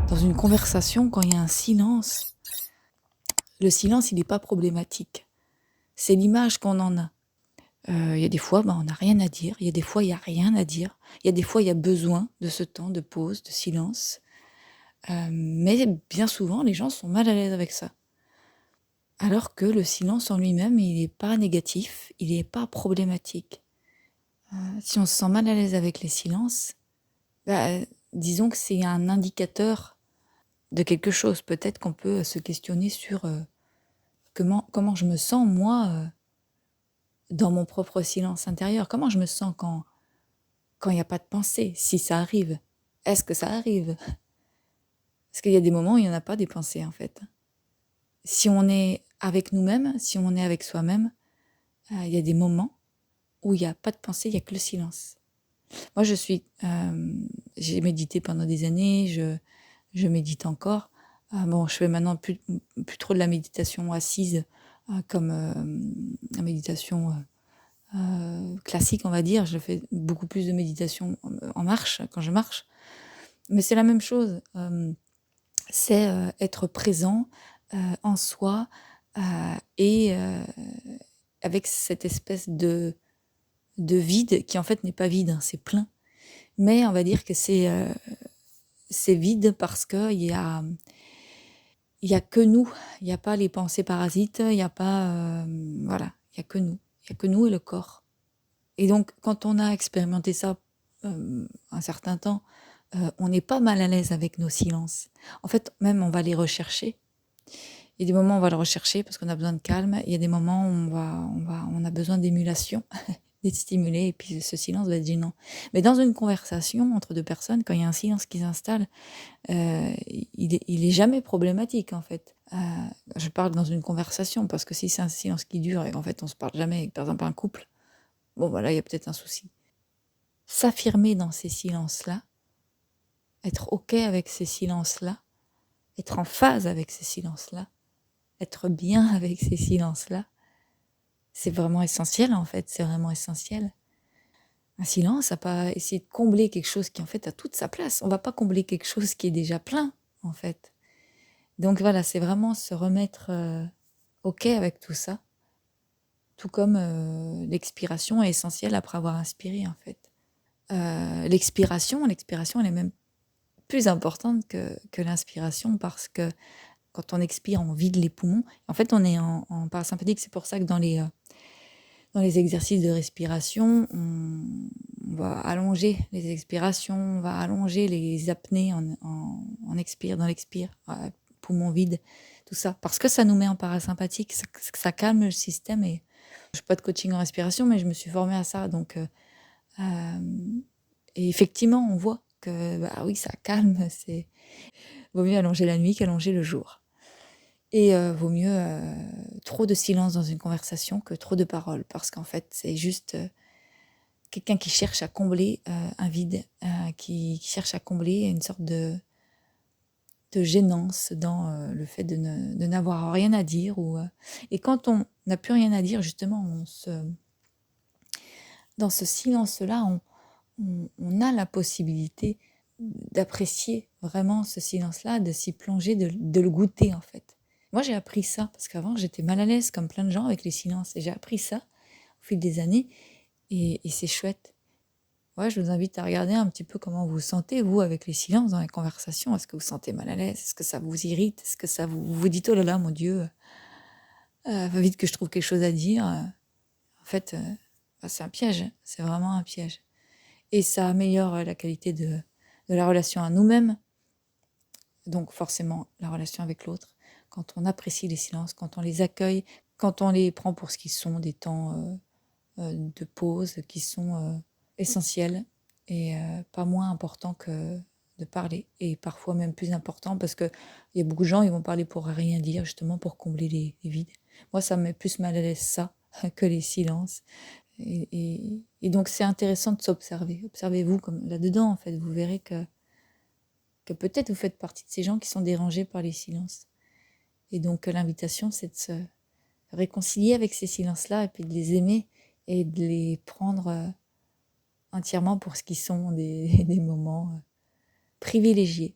Dans une conversation, quand il y a un silence, le silence, il n'est pas problématique. C'est l'image qu'on en a. Il y a des fois, on n'a rien à dire. Il y a des fois, il n'y a rien à dire. Il y a des fois, il y a besoin de ce temps de pause, de silence. Mais bien souvent, les gens sont mal à l'aise avec ça. Alors que le silence en lui-même, il n'est pas négatif, il n'est pas problématique. Si on se sent mal à l'aise avec les silences, disons que c'est un indicateur de quelque chose. Peut-être qu'on peut se questionner sur comment je me sens, moi, dans mon propre silence intérieur. Comment je me sens quand il n'y a pas de pensée, si ça arrive. Est-ce que ça arrive? Parce qu'il y a des moments où il n'y en a pas des pensées, en fait. Si on est avec nous-mêmes, si on est avec soi-même, il y a des moments où il n'y a pas de pensée, il n'y a que le silence. Moi, j'ai médité pendant des années, je médite encore. Je fais maintenant plus trop de la méditation assise, comme la méditation classique, on va dire. Je fais beaucoup plus de méditation en marche, quand je marche. Mais c'est la même chose. C'est être présent en soi et avec cette espèce de vide qui en fait n'est pas vide, hein, c'est plein. Mais on va dire que c'est vide parce qu'il y a que nous. Il n'y a pas les pensées parasites, il n'y a pas... voilà, il n'y a que nous. Il n'y a que nous et le corps. Et donc, quand on a expérimenté ça un certain temps, on n'est pas mal à l'aise avec nos silences. En fait, même, on va les rechercher. Il y a des moments où on va le rechercher parce qu'on a besoin de calme. Il y a des moments où on a besoin d'émulation, d'être stimulé, et puis ce silence va être gênant. Mais dans une conversation entre deux personnes, quand il y a un silence qui s'installe, il est jamais problématique, en fait. Je parle dans une conversation, parce que si c'est un silence qui dure et qu'en fait on se parle jamais, par exemple un couple, là il y a peut-être un souci. S'affirmer dans ces silences-là, être OK avec ces silences-là, être en phase avec ces silences-là, être bien avec ces silences-là, c'est vraiment essentiel, en fait, c'est vraiment essentiel. Un silence, à pas essayer de combler quelque chose qui en fait a toute sa place. On va pas combler quelque chose qui est déjà plein, en fait. Donc voilà, c'est vraiment se remettre OK avec tout ça, tout comme l'expiration est essentielle après avoir inspiré, en fait. L'expiration, elle est même plus importante que l'inspiration, parce que quand on expire, on vide les poumons. En fait, on est en parasympathique. C'est pour ça que dans les exercices de respiration, on va allonger les expirations, on va allonger les apnées en expire, dans l'expire, poumons vides, tout ça. Parce que ça nous met en parasympathique, ça calme le système. Et je ne fais pas de coaching en respiration, mais je me suis formée à ça. Donc, et effectivement, on voit que oui, ça calme. Vaut mieux allonger la nuit qu'allonger le jour. Et vaut mieux trop de silence dans une conversation que trop de paroles, parce qu'en fait, c'est juste quelqu'un qui cherche à combler un vide, qui cherche à combler une sorte de gênance dans le fait de n'avoir rien à dire. Et quand on n'a plus rien à dire, justement, dans ce silence-là, on a la possibilité d'apprécier vraiment ce silence-là, de s'y plonger, de le goûter, en fait. Moi, j'ai appris ça, parce qu'avant, j'étais mal à l'aise, comme plein de gens, avec les silences. Et j'ai appris ça au fil des années, et c'est chouette. Ouais, je vous invite à regarder un petit peu comment vous vous sentez, vous, avec les silences dans les conversations. Est-ce que vous vous sentez mal à l'aise? Est-ce que ça vous irrite? Est-ce que ça vous dites, oh là là, mon Dieu, va vite que je trouve quelque chose à dire. En fait, c'est un piège, c'est vraiment un piège. Et ça améliore la qualité de la relation à nous-mêmes, donc forcément la relation avec l'autre, quand on apprécie les silences, quand on les accueille, quand on les prend pour ce qu'ils sont, des temps de pause qui sont essentiels et pas moins importants que de parler, et parfois même plus importants, parce qu'il y a beaucoup de gens, ils vont parler pour rien dire, justement pour combler les vides. Moi, ça me met plus mal à l'aise, ça, que les silences. Et donc c'est intéressant de s'observer. Observez-vous comme là-dedans, en fait. Vous verrez que peut-être vous faites partie de ces gens qui sont dérangés par les silences. Et donc l'invitation, c'est de se réconcilier avec ces silences-là, et puis de les aimer et de les prendre entièrement pour ce qu'ils sont, des moments privilégiés.